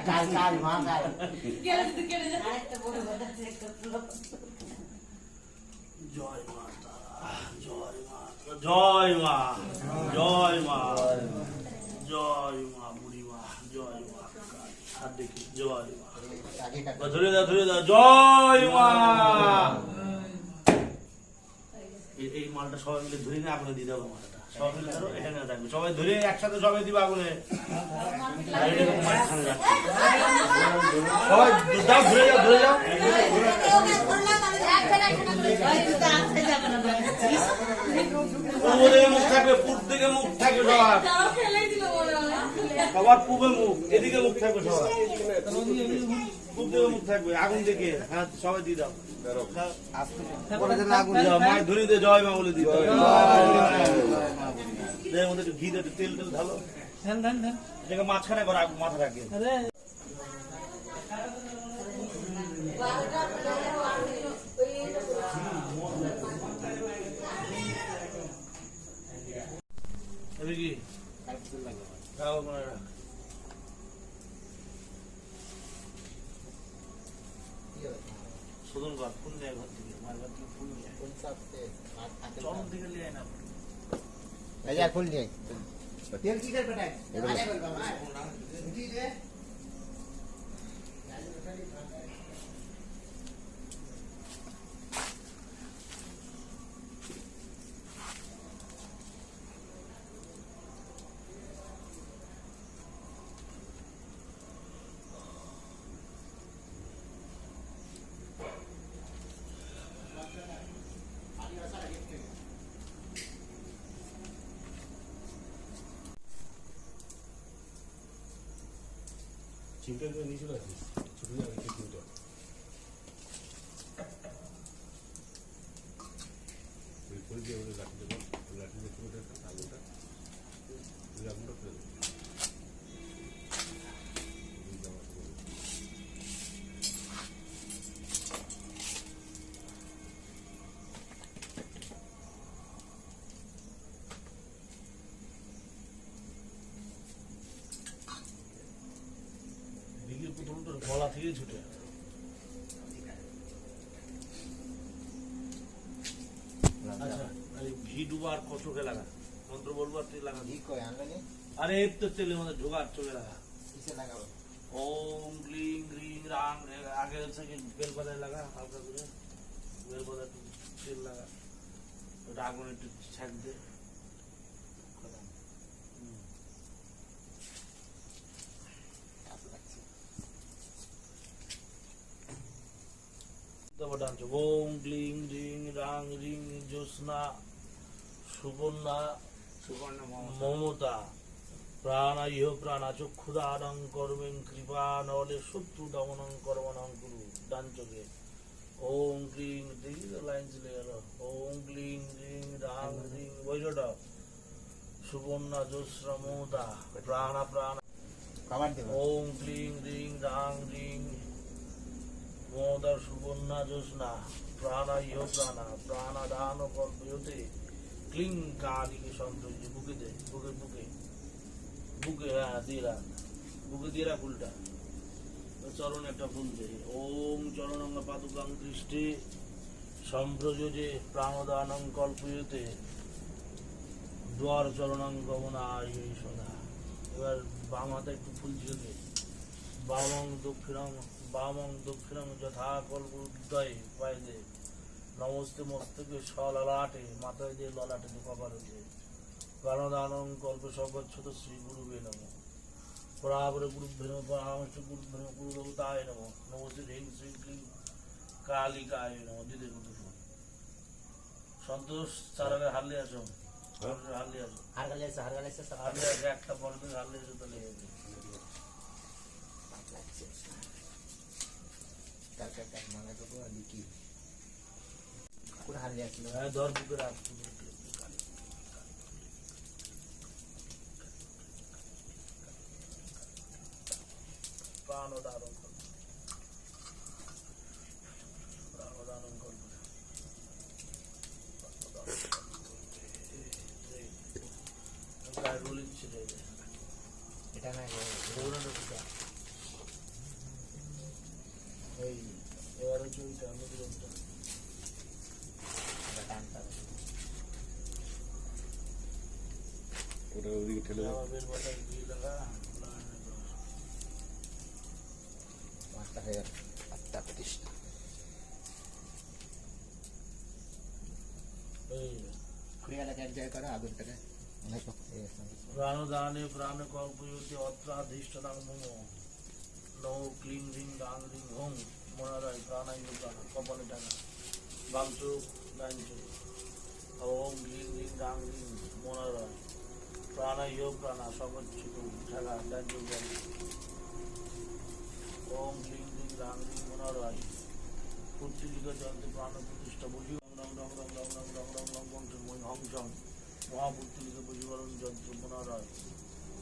কাল কাল মা কাল গেলে তো কেটে যায়। আরেকটা বড় কথা চেক করলো। জয় মা তারা, জয় মা তারা, জয় মা, জয় মা, জয় মা বুড়ি মা, জয় মা কালী। আর দেখি জয় মা, ধরে দাও ধরে দাও, জয় মা। এই মালটা সবাই মিলে ধরে নিয়ে আগুনে দিয়ে দেবো। মালটা সবাই মিলে ধরো, এখানে থাকবে সবাই ধরে একসাথে সবাই দিবে আগুনে। সবাই দাও, ধরে যাও ধরে যাও। পূর্ব মুখ থাকবে, পূর্ব দিকে মুখ থাকবে সবার, তাও ফেলেই দিল মনে হয়। সবার পূর্বে মুখ, এদিকে মুখ থাকবে সবার, পূর্ব দিকে মুখ থাকবে আগুন দিকে। হ্যাঁ সবাই দিয়ে দাও, মায়ের ধরে দিয়ে জয় মা বলে দিতে হবে। মধ্যে একটু ঘি দিয়ে একটু তেল টেল ঢালো, এটাকে মাঝখানে করে মাথা রাখবে। কি শোধন কর, ফুল নেয় ঘর থেকে, মায়ের ঘর থেকে ফুল নিয়ে চরম থেকে নিয়ে আয় না। ফুল নিয়ে তেল কি করে পেটায় চিমটা নিয়ে চলে আসিস ছোট যাবে চিমটা করে দিয়ে ওদের লাঠি দেবো, লাঠি দিয়ে চলে আগুনটা আগুনটা ফেলে দেবো। গলা থেকে ছুটে আচ্ছা, ঘি ডুবার চোখে লাগা, মন্ত্র বলবো আর তুই লাগা। ঘি কই আনলে আরে এই তো তেলের মধ্যে ঢোকার চোখে লাগা। কিসে লাগাবো? ওম ক্লিং গ্রিং রাং। আগে হচ্ছে কি বেলপাতায় লাগা, হালকা করে বেলপাতা তেল লাগা, ওটা আগুন একটু ছাক দে। ওম ক্লিং রিং রাং রিং জ্যোৎস্না সুবর্ণা মমতা প্রাণা ইহ প্রাণা চক্ষুদানং কর্মেং কৃপা নলে শত্রু দমনং কর্মণং কুরু। ডান চোখে ওম ক্লিং দেখি তো লাইন চলে গেল। ওম ক্লিং রিং রাং রিং বৈঠটা সুবর্ণা জ্যোৎস্না মমতা প্রাণা প্রাণা। ওম ক্লিং রিং রাং রিং মমতা সুবর্ণা জ্যোৎস্না প্রাণা ইহ প্রাণা প্রাণাদান কল্পয়তে ক্লিং কালিকে সন্তোষী। বুকে দে, বুকে বুকে বুকে, হ্যাঁ দিয়ে রাখ, বুকে দিয়ে রাখ ফুলটা। চরণ একটা ফুল দে। ওম চরণং পাদুকাং দৃষ্টি সম্প্রযোজে প্রাণদানং কল্পয়তে দ্বার চরণং গমনায় সদা। এবার বাম হাতে একটু ফুল ছিঁড়ে দে। বামং দক্ষিণং যথা কল্প উদয় পায়ে দে। নমস্তে মস্তকে স্বললাটে, মাথায় দিয়ে ললাটে দিয়ে কপালে দে। প্রাণদানং কল্প সগচ্ছত শ্রী গুরুবে নমঃ। পরাবরে গুরুভ্যো নমঃ, পরামর্শ গুরুভ্যো নমঃ, গুরুদেবতায় নমঃ। নমস্তে হ্রিং শ্রী ক্লিং কালিকায় নমঃ। দিদি গুরু সন্তোষ চারালে হারলে আসো, হারলে আসো, হারলে আসো, একটা পর দিন হারলে এসে তাহলে ধর বুকে রাখ। প্রাণদানং করবে, প্রাণদানং করবে, রুলিং ছিল এটা না। এই এবার হচ্ছে ওইটা নদীরটা ওটা ওদিকে ঠেলে দাও। বের বাটার দিয়ে লাগা 5টা হয়ে গেল 8টা 25 এই ক্রিয়াটাকে এক জায়গায় করে আগুনটাকে অনেক প্রাণদানে প্রাণ কল্পয়তে অত্রাধিষ্ঠানাং মম নমো ক্লিং রিং ডাং রিং হোম মনারায় প্রাণায় প্রাণ কপালে টানা বামচুক ডাইনচুক ওম ক্লিং রিং ডাং রিং মনারায় প্রাণায় প্রাণা সবচ্ছিত ঠেলা ডাইনচুক ডান ওম ক্লিং রিং ডাং রিং মনারায় পুত্রিকা যন্ত্র প্রাণ প্রতিষ্ঠা বুঝি রং রং রং রং রং রং রং রং রং রং হংসং মহাপুত্রিকা বশীকরণ যন্ত্র পুনরায়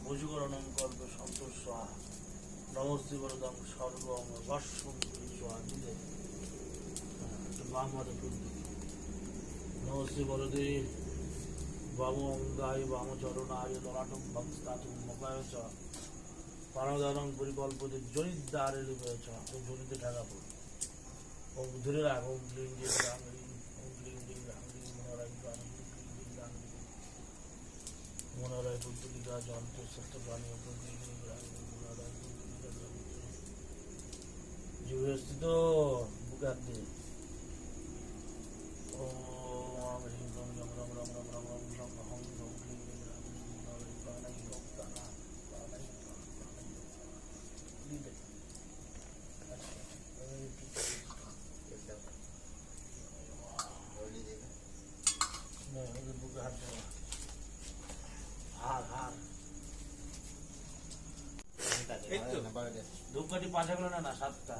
বশীকরণং কল্প সন্তোষ সাহা নমস্তে বরদং সর্বং বর্ষং সোহা দিলে বাম হাতে তুলতে নমস্তে বরদে বাম অঙ্গায় বাম চরণায় ললাটং ভক্তাতুং মুখায় চ প্রাণদানং পরিকল্পতে জনিদ্বারে রূপেছ ওই জনিতে ঢাকা পড়ে ও ধরে রাখ ওম ক্লিং রিং রাং রিং ওম ক্লিং রিং রাং রিং মনোরায় প্রাণ মনোরায় পুত্রিকা যন্ত্র সত্য প্রাণী জীবের স্থিত বুকাতে ও হ্রিং রং রং রং রং রং রং রং রং হং রং ক্লিং রিং রাং রিং মনোরায় প্রাণাই প্রাণা প্রাণাই দিলে ওদের বুকে হাত দেওয়া হার হার ধূপকাঠি 5 গুলো না 7টা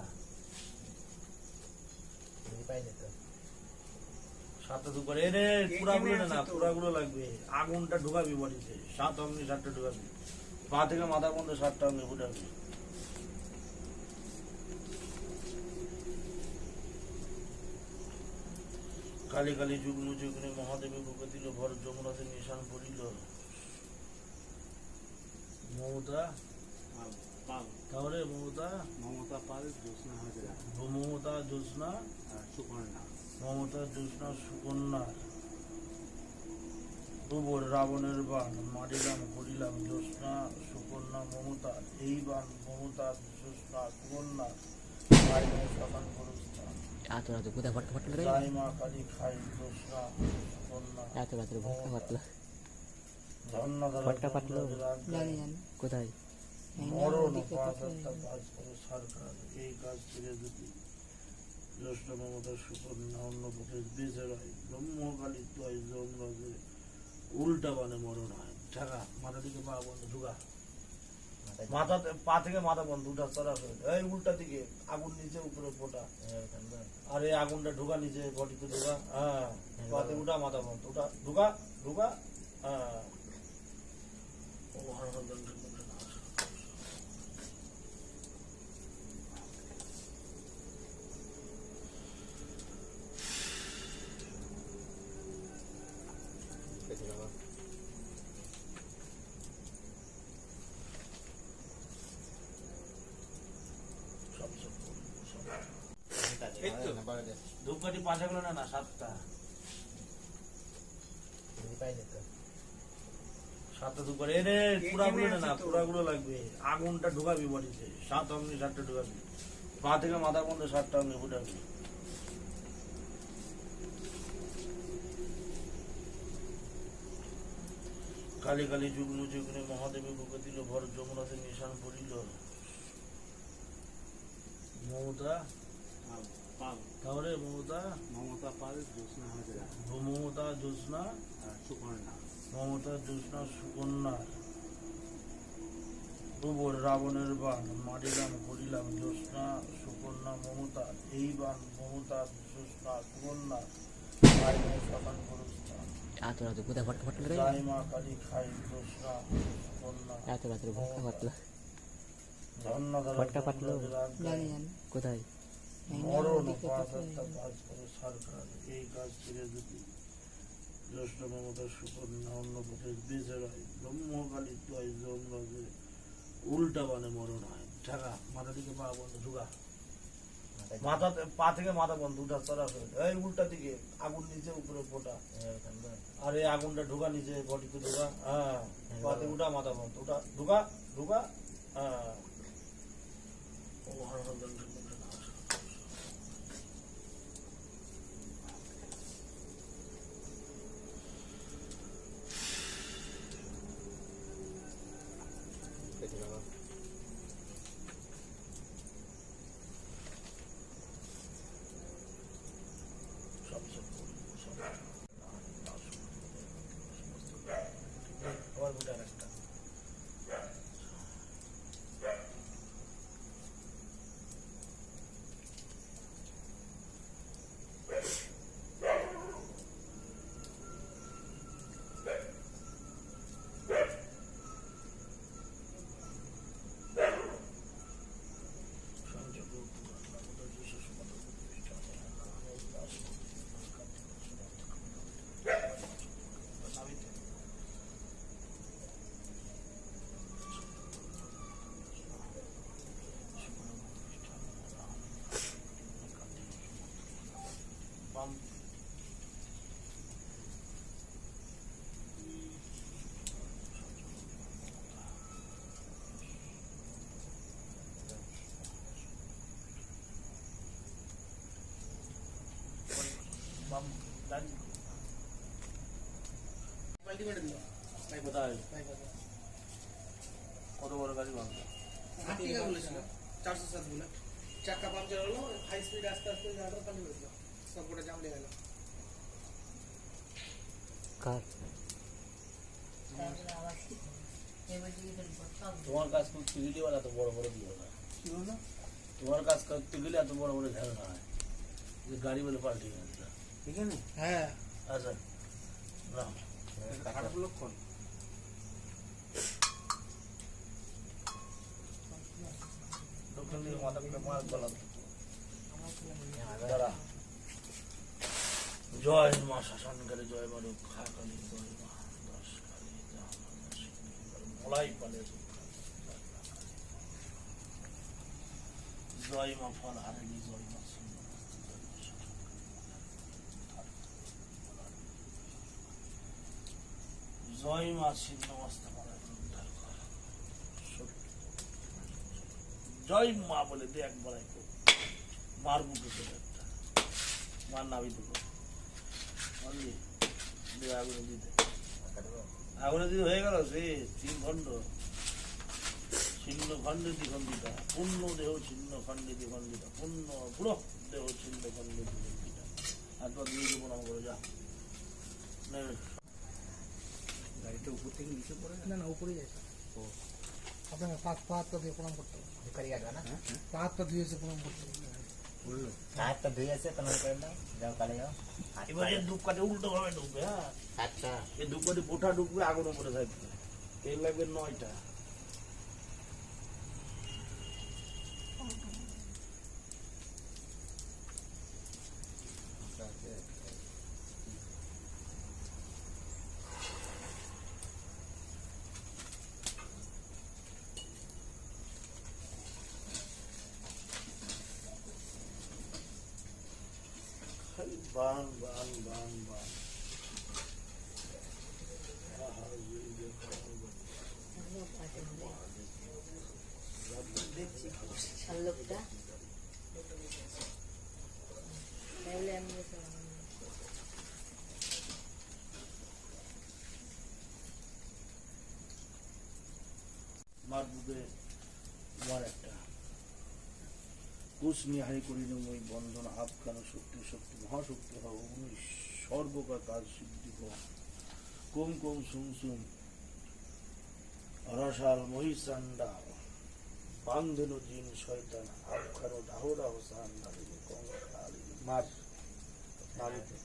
7টা ধূপ করে এনে পুরাগুলো না পুরাগুলো লাগবে আগুনটা ঢুকাবি বডিতে 7 অগ্নি 7টা ঢুকাবি পা থেকে মাথা পর্যন্ত 7টা অগ্নি ফুটাবি কালী কালী যুগ্ন যুগ্নে মহাদেবে বুকে দিল ভর যমুনাতে নিশান পড়িল মমতা তাহলে মমতা মমতা পাল জ্যোৎস্না হাজরা মমতা জ্যোৎস্না সুকর্ণা মমতা জ্যোৎস্না সুকন্যা গোবর রাবণের বান মারিলাম করিলাম জ্যোৎস্না সুকন্যা মমতা এই বান মমতা জ্যোৎস্না সুকন্যা সকাল করস্থান জয় মা কালী খাই জ্যোৎস্না সুকন্যা কোথায় মরণ কাজ করে সরকার এই কাজ ছেড়ে যদি জ্যেষ্ঠ মমতা সুকন্যা অন্য প্রদেশ বেঁচে রয় ব্রহ্মকালী তয় জমরাজে উল্টা বানে মরণ হয় ঠেকা মাথা থেকে পা বন্ধ ঢুকা মাথাতে পা থেকে মাথা বন্ধ উঠা চড়া এই উল্টা দিকে আগুন নিচে উপরে ফোটা আর এই আগুনটা ঢুকা নিচে বডিতে ঢুকা হ্যাঁ পাতে উঠা মাথা বন্ধ উঠা ঢুকা ঢুকা হ্যাঁ ও হর হর দণ্ড ধূপকাঠি 5 গুলো না 7টা 7টা ধূপ করে এনে পুরাগুলো না পুরাগুলো লাগবে আগুনটা ঢুকাবি বডিতে 7 অগ্নি 7টা ঢুকাবি পা থেকে মাথা পর্যন্ত 7টা অগ্নি ফুটাবি কালী কালী যুগ্ন যুগ্নে মহাদেবে বুকে দিল ভর যমুনাতে নিশান পড়িল মমতা তাহলে মমতা মমতা পাল জ্যোৎস্না হাজরা মমতা জ্যোৎস্না সুকর্ণা মমতা জ্যোৎস্না সুকন্যা গোবর রাবণের বান মারিলাম করিলাম জ্যোৎস্না সুকন্যা মমতা এই বান মমতা জ্যোৎস্না সুকন্যা সকাল করস্থান জয় মা কালী খাই জ্যোৎস্না সুকন্যা কোথায় মরণ কাজ করে সরকার এই কাজ ছেড়ে যদি জ্যেষ্ঠ মমতা সুকন্যা অন্য প্রদেশ বেঁচে রয় ব্রহ্মকালী তয় জমরাজে উল্টা মানে মরণ হয়। ঢাকা মাথা দিকে পা বন্ধ, ঢুকা মাথাতে, পা থেকে মাথা বন্ধ, উঠা চড়া এই উল্টা দিকে, আগুন নিচে উপরে ফোটা, আর এই আগুনটা ঢুকা নিচে বডিতে ঢুকা, হ্যাঁ পাতে উঠা, মাথা বন্ধ, উঠা, ঢুকা ঢুকা, হ্যাঁ। ও হর হর দণ্ডে দণ্ডে নাম। আবার বুঝা একটা বাম বাম ডান কোথায় কত বড় গাড়ি ভাঙলো? 407 বলে চাকা পাঞ্চার হলো, হাই স্পিড আস্তে আস্তে যাওয়াটা পানি হয়েছিল, সবকটা জাম লেগে গেল। কার তোমার কাজ করতে গেলে এত বড় বড় দিও না, কি বললো? তোমার কাজ করতে গেলে এত বড় বড় ঝামেলা হয়, যে গাড়ি বলে পাল্টে গেছে। ঠিক আছে, হ্যাঁ আচ্ছা না খারাপ লক্ষণ। দক্ষিণ দিকে মাথা করে মাছ বলা দাঁড়া। জয় মা শাসনকারী, জয় মা রক্ষা কালী, জয় মা দশ কালী, মলাই পালে, জয় মা ফল হারেনি, জয় মা জয় মা ছিন্নমস্ত জয় মা বলে দে একবার, মার বুকে চলে একটা মার নাবি দেবো আগুনে দিতে, আগুনে দিতে হয়ে গেল সে 3 খণ্ড, ছিন্ন খণ্ডে দ্বিখণ্ডিতা, পূর্ণ দেহ ছিন্ন খণ্ডে দ্বিখণ্ডিতা, পূর্ণ পুরো দেহ ছিন্ন খণ্ডে দ্বিখণ্ডিতা। আর তো দিয়ে দেবো নাম করে যা নেবে। গাড়িটা উপর থেকে নিচে পড়ে না না উপরে যাই ও আপনাকে পা হাতটা দিয়ে প্রণাম করতে হবে, ভিখারি আসবে না পা হাতটা ধুয়ে এসে প্রণাম করতে হবে। বললো হাতটা ধুয়ে আছে প্রণাম করে নাও, যাও কালে যাও। এবার এই ধূপকাঠি উল্টো ভাবে ঢুকবে, হ্যাঁ আচ্ছা এই ধূপকাঠি বোঠা ঢুকবে, আগুন উপরে থাকবে, তেল লাগবে 9টা। বান বান বান বান লোকটা তাহলে আমি মার বুকে মার একটা কুশ নিহারি করিল মই বন্ধন, আফগান শক্তি শক্তি মহাশক্তি হও, উনি সর্বকা কাজ সিদ্ধি কর, কুম কুম সুম সুম রসাল মহিষান্ডা, বান্ধেন জিন শয়তান, আফগান ডাহ ডাহ সান্ডা মার নামিতে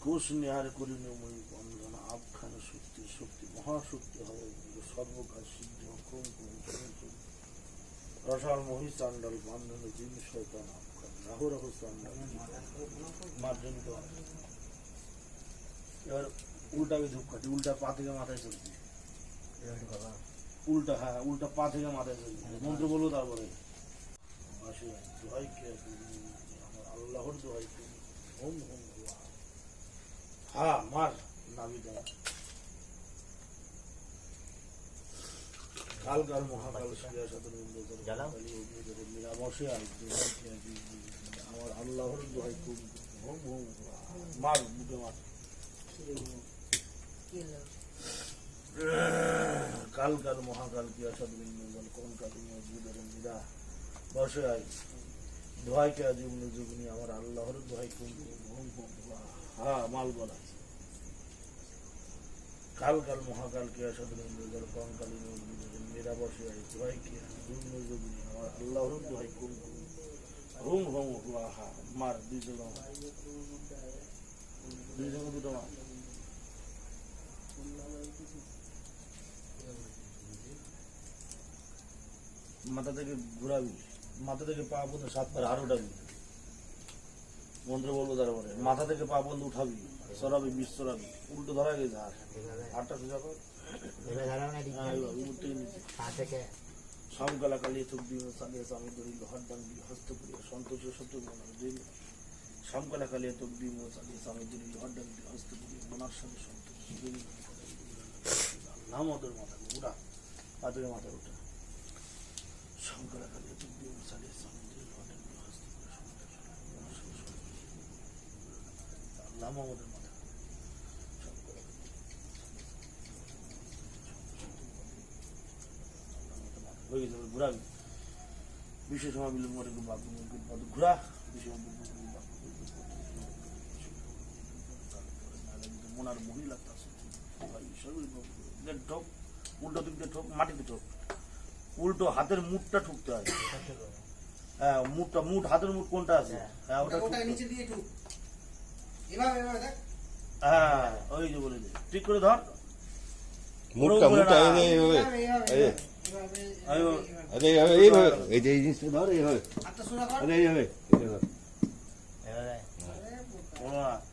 কোষ নিহার করিল মই বন্ধন, আফগান শক্তি শক্তি মহাশক্তি হবে, সর্বকাজ সিদ্ধি হোক, কুম কুম সুম সুম রসাল মহিষান্ডাল, বান্ধেন জিন শয়তান, আফগান ডাহ ডাহ সান্ডা মার্জনিত। এবার উল্টা ধূপকাঠি উল্টা পা থেকে মাথায় চলছে, উল্টা, হ্যাঁ উল্টা পা থেকে মাথায় ধরে মন্ত্র বলবো তারপরে আসে দোহাই কে আমার আল্লাহর দোহাই কে ওম ওম আল্লাহ। হ্যাঁ মার নাবিটা কাল কাল মহাকাল শ্রিয়া সাধন নিরামসে আমার আল্লাহর দোহাই খুব ওম ওম মার বুকে মার কাল কাল মহাকাল কি অসদ্বিন্দন কোন কাল নিরা বসে আই দোহাই কে জীবন জীবনী আমার আল্লাহর দোহাই খুব হ্যাঁ মাল বলা কাল কাল মহাকাল কি অসদ্বিন্দন কোন কাল নিরা বসে আই দোহাই কে জীবন জীবনী আমার আল্লাহর দোহাই খুব হুম হুম হা মার দুইজন দুটো মার মাথা থেকে ঘুরাবি, মাথা থেকে পা পর্যন্ত 7 বার হার উঠাবি, মন্ত্র বলবো তারপরে মাথা থেকে পা পর্যন্ত উঠাবি, সরাবি, বিষ সরাবি, উল্টো ধরা গেছে হারটা সোজা কর, সমকালা কালিয়ে চোখ দিয়ে চালিয়ে আমি ধরি লোহার ডান দিয়ে হস্ত করিয়া সন্তোষ সত্য সমকালা কালিয়ে চোখ দিয়ে চালিয়ে আমি ধরি লোহার ডান দিয়ে হস্ত করিয়া মনার সঙ্গে সন্তোষ নাম ওদের মাথা উঠা, পা থেকে মাথা উঠা শঙ্করা কালিয়ে চোখ দিয়ে চালিয়ে আমি ধরি লোহার ডান দিয়ে হস্ত করিয়া নাম ওদের মাথা হয়ে যাবে ঘুরাবি, বিশেষ সময় বিলম্ব করে ঘুরা মনার মহিলা ঠোক উল্টো দিক দিয়ে ঠোক, মাটিতে ঠোক, উল্টো হাতের মুঠটা ঠুকতে হয়, হ্যাঁ মুঠটা মুঠ হাতের মুঠ কোনটা আছে, হ্যাঁ ওটা নিচে দিয়ে ঠুক এভাবে এভাবে দেখ, হ্যাঁ ওই যে বলে দে ঠিক করে ধর মুখটা মুখটা এইভাবে আরে এইভাবে এই যে এই জিনিসটা ধর এইভাবে, হাতটা সোজা কর, আরে এইভাবে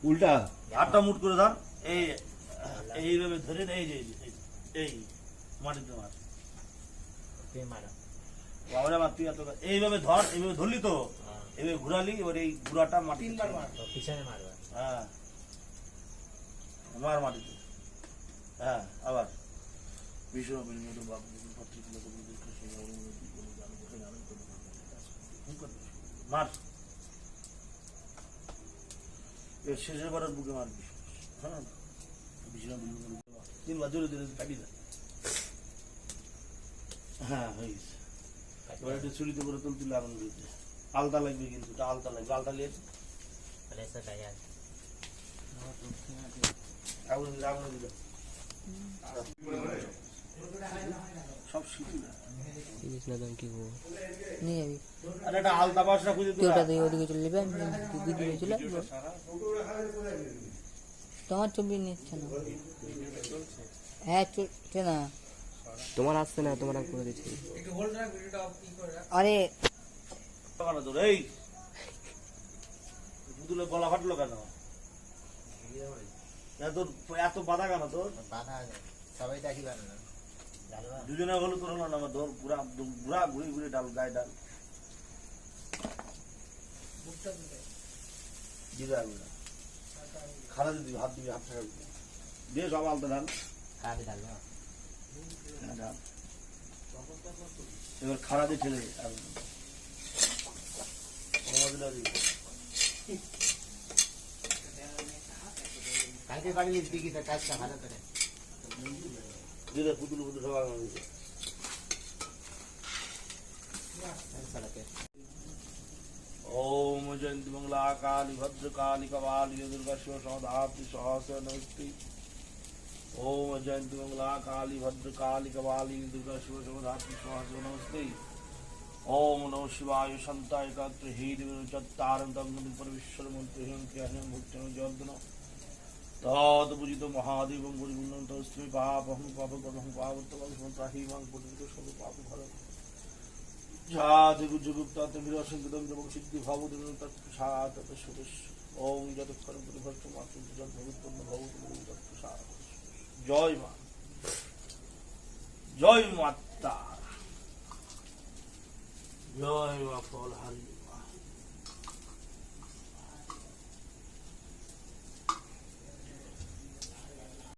উল্টা হাতটা মুঠ করে ধর, এই এইভাবে ধরে এই যে এই মাটিতে মার বাবারে আমার তুই এত এইভাবে ধর, এইভাবে ধরলি তো এইভাবে ঘুরালি, এবার এই ঘুরাটা মাটি 3 বার মার, পিছনে মারবা। হ্যাঁ মার মাটিতে, হ্যাঁ আবার বিষ্ণু বিষ্ণু বাবু মার এর শেষের বারের বুকে মারবি, হ্যাঁ বিষ্ণু বিষ্ণু 3 বার জোরে জোরে কাটি দেয়, হ্যাঁ হয়ে গেছে। এবার একটু ছুরিতে করে তুলতে লাগানো দিতে আলতা লাগবে, কিন্তু এটা আলতা লাগবে, আলতা নিয়ে সব শিখি না, চিনিস না দাম কি করবো নিয়ে যাবি আর একটা আলতা বাসনা খুঁজে তুই ওটা দিয়ে ওদিকে চলে যাবে, আমি দিদিকে চলে আসবো। তোমার ছবি নিচ্ছে না, হ্যাঁ চলছে না, তোমার আসছে না, তোমার করে দিচ্ছি। একটু হোল্ড রাখ, ভিডিওটা অফ করে রাখ, আরে তোর এই পুতুলের গলা ফাটলো কেন, এত এত বাধা কেন তোর, বাধা সবাই দেখি পারে না, দুজনে হলো তোর হলো না, আমার ধর ঘুরা ঘুরা ঘুরে ঘুরে ডাল গায়ে ডাল বুকটা দিতে দিতে পারবি না, খাড়া দিবি, হাত দিবি, হাত ছাড়া দিবি, দিয়ে সব আলতা ডাল, কাকে ডালবা? হ্যাঁ, ডাল এবার খাড়া দিয়ে ঠেলে আর কালকে পারলি দিকি তো কাজটা ভালো করে। দিলে পুতুল পুতুল সব আগানো দিতে ओम जयंती मंगला काली भद्र काली कपाली दुर्गा शिव सौधात्री सहस्र नमस्ते। ओम जयंती मंगला काली भद्र काली कपाली दुर्गा शिव सौधात्री सहस्र नमस्ते। ओम नमः शिवाय शांताय कात्र हीर चत्तारं तंगुनि परमेश्वर मंत्र हिं क्रियाहिं भुक्तं जयद्न तद पूजित महादेवं गुरुगुणं तस्मै पापहं पापकरहं पावत्तवं त्राहि मां पुण्यं सर्व पाप भरं जाति गुजगुप्तात विरसंगतं जपं सिद्धि भावोदनं तत्प्रसाद तत्सुदेश। ओम जतकरं परिभ्रष्टं मातु जत भविष्यन्न भवतु तत्प्रसाद। जय मां। জয় মাতা, জয় মা ফলহারি।